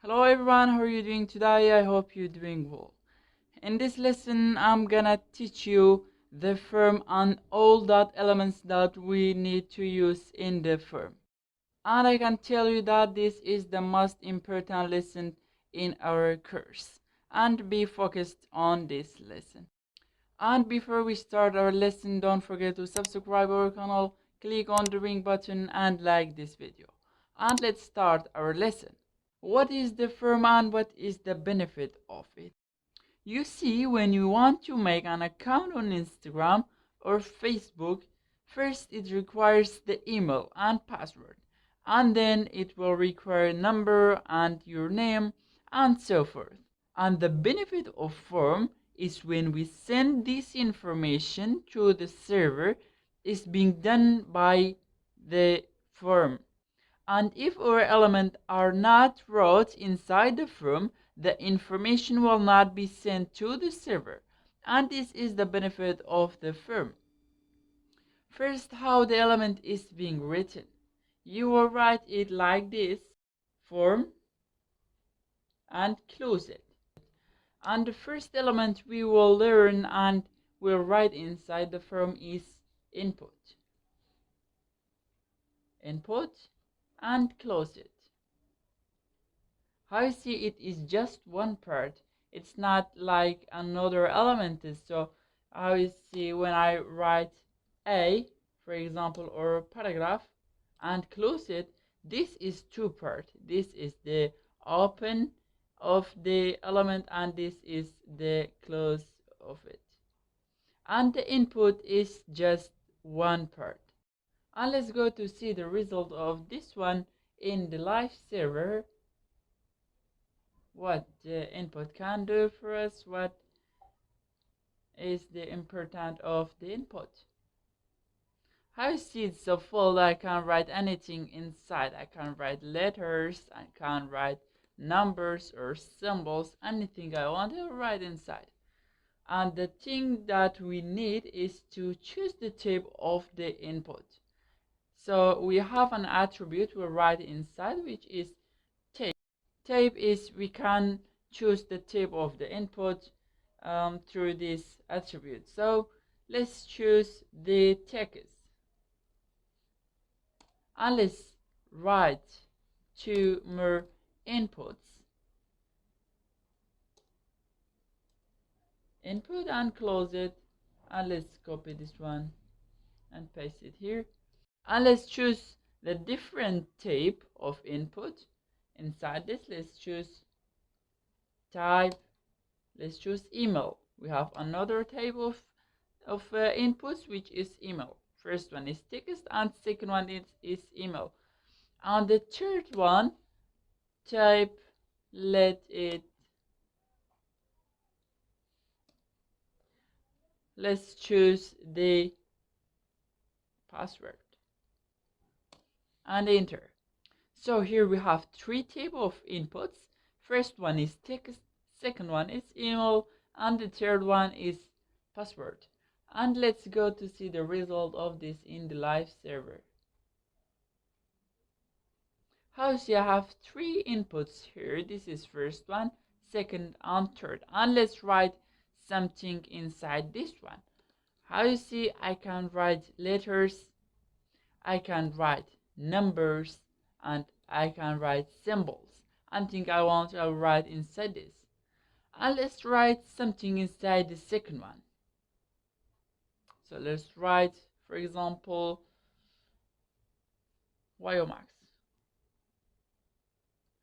Hello everyone, how are you doing today? I hope you're doing well. In this lesson, I'm gonna teach you the form and all that elements that we need to use in the form. And I can tell you that this is the most important lesson in our course. And be focused on this lesson. And before we start our lesson, don't forget to subscribe our channel, click on the ring button and like this video. And let's start our lesson. What is the firm and what is the benefit of it? You see, when you want to make an account on Instagram or Facebook, first it requires the email and password, and then it will require number and your name and so forth. And the benefit of form is when we send this information to the server, is being done by the form. And if our elements are not wrote inside the form, the information will not be sent to the server. And this is the benefit of the form. First, how the element is being written. You will write it like this, form, and close it. And the first element we will learn and will write inside the form is input. Input and close it. How you see it is just one part. It's not like another element is. So how you see when I write A, for example, or paragraph and close it, this is two part. This is the open of the element and this is the close of it. And the input is just one part. And let's go to see the result of this one in the live server. What the input can do for us, what is the important of the input. How you see it's so full, I can write anything inside. I can write letters, I can write numbers or symbols, anything I want to write inside. And the thing that we need is to choose the type of the input. So we have an attribute we write inside, which is type. Type is we can choose the type of the input through this attribute. So let's choose the text and let's write two more inputs. Input and close it, and let's copy this one and paste it here. And let's choose the different type of input. Inside this, let's choose type. Let's choose email. We have another type of inputs, which is email. First one is text and second one is email. And the third one, type, let's choose the password and enter. So here we have three types of inputs. First one is text, second one is email, and the third one is password. And let's go to see the result of this in the live server. How you see I have three inputs here. This is first one, second, and third. And let's write something inside this one. How you see I can write letters, I can write numbers, and I can write symbols. Anything I want, I'll write inside this. And let's write something inside the second one. So let's write, for example, Wyomax.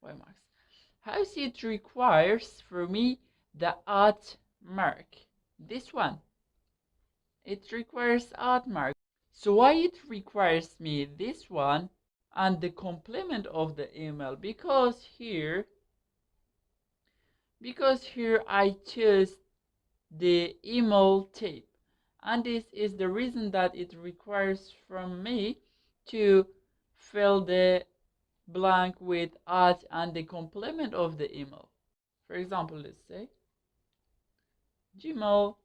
Wyomax. How you see it requires for me the @ mark. This one. It requires @ mark. So why it requires me this one and the complement of the email? Because here I choose the email type, and this is the reason that it requires from me to fill the blank with @ and the complement of the email. For example, let's say gmail.com,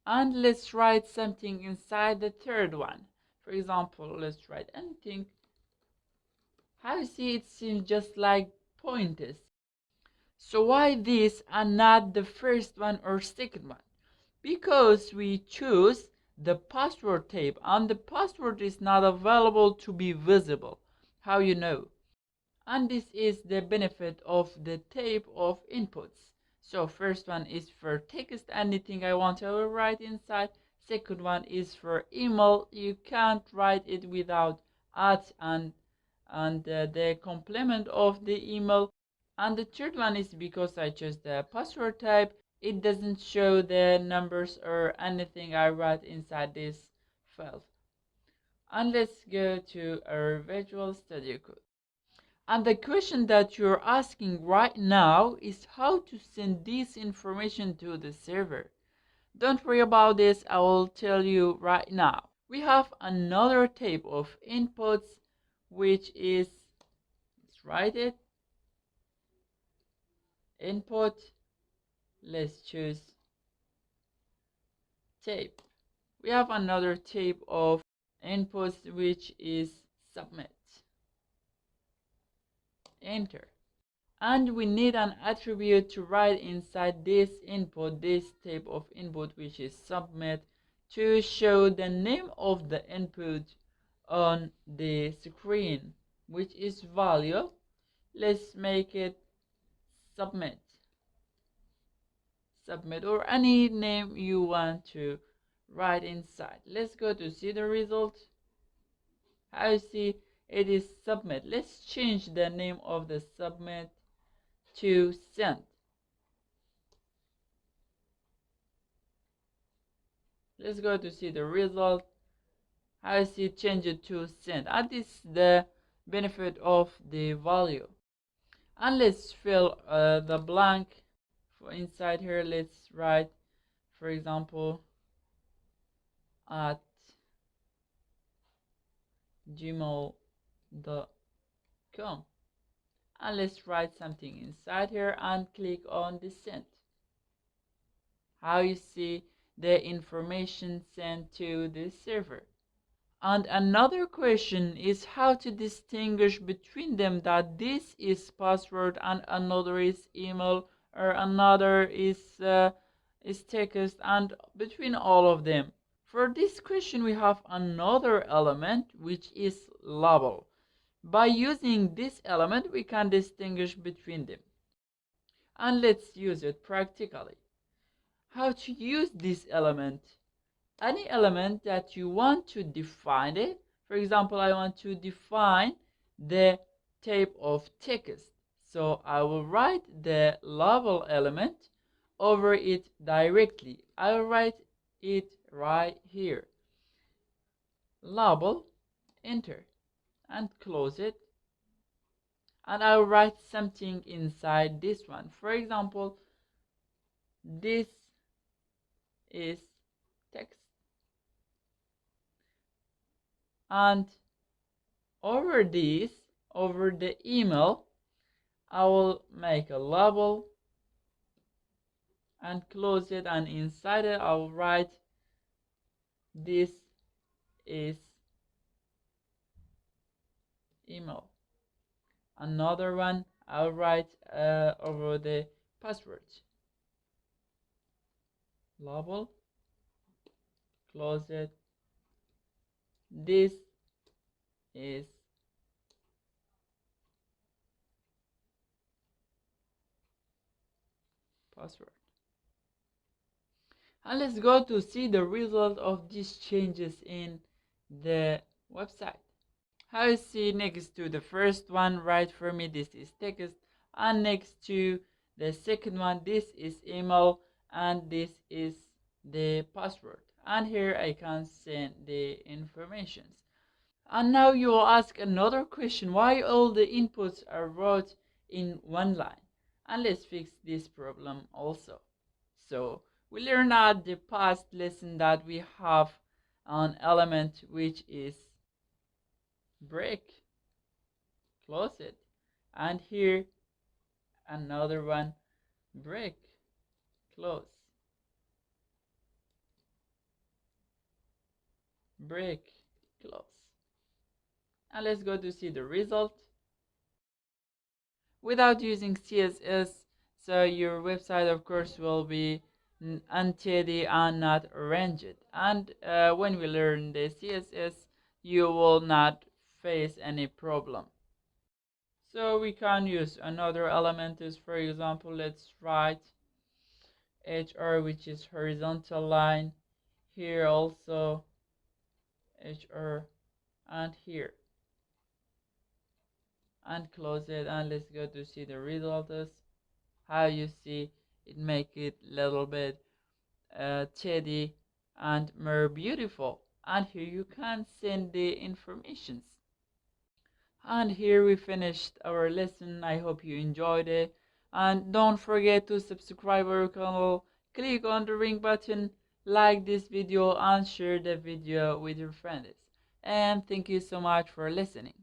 and let's write something inside the third one. For example, let's write anything How you see it seems just like pointers. So why this and not the first one or second one? Because we choose the password type and the password is not available to be visible. How you know? And this is the benefit of the type of inputs. So first one is for text, anything I want to write inside. Second one is for email. You can't write it without at and the complement of the email. And the third one is because I chose the password type, it doesn't show the numbers or anything I write inside this file. And let's go to our Visual Studio Code. And the question that you're asking right now is how to send this information to the server. Don't worry about this, I will tell you right now. We have another type of inputs, which is, let's write it, input, let's choose type. We have another type of inputs, which is submit. Enter. And we need an attribute to write inside this input, this type of input, which is submit, to show the name of the input on the screen, which is value. Let's make it submit. Submit, or any name you want to write inside. Let's go to see the result. How you see it is submit. Let's change the name of the submit to send. Let's go to see the result. I see change it to send. And this is the benefit of the value. And let's fill the blank for inside here. Let's write, for example, at gmail.com. And let's write something inside here and click on the send. How you see the information sent to the server. And another question is how to distinguish between them, that this is password and another is email or another is text, and between all of them. For this question we have another element which is label. By using this element we can distinguish between them. And let's use it practically. How to use this element? Any element that you want to define it. For example, I want to define the type of text. So I will write the label element over it directly. I'll write it right here. Label, enter, and close it. And I'll write something inside this one. For example, this is text. And over this, over the email, I will make a label and close it, and inside it I will write this is email. Another one I'll write over the password. Label, close it. This is password. And let's go to see the result of these changes in the website. How you see next to the first one, right, for me this is text, and next to the second one this is email, and this is the password, and here I can send the informations. And now you will ask another question, why all the inputs are wrote in one line? And let's fix this problem also. So we learned at the past lesson that we have an element which is break, close it, and here another one, break, close, break, close. And let's go to see the result. without using CSS, so your website of course will be untidy and not arranged. And when we learn the CSS, you will not face any problem. So we can use another element is, for example, let's write HR, which is horizontal line, here also HR, and here, and close it, and let's go to see the results. How you see it make it little bit tidy and more beautiful. And here you can send the informations. And here we finished our lesson. I hope you enjoyed it. And don't forget to subscribe our channel, click on the ring button, like this video, and share the video with your friends. And thank you so much for listening.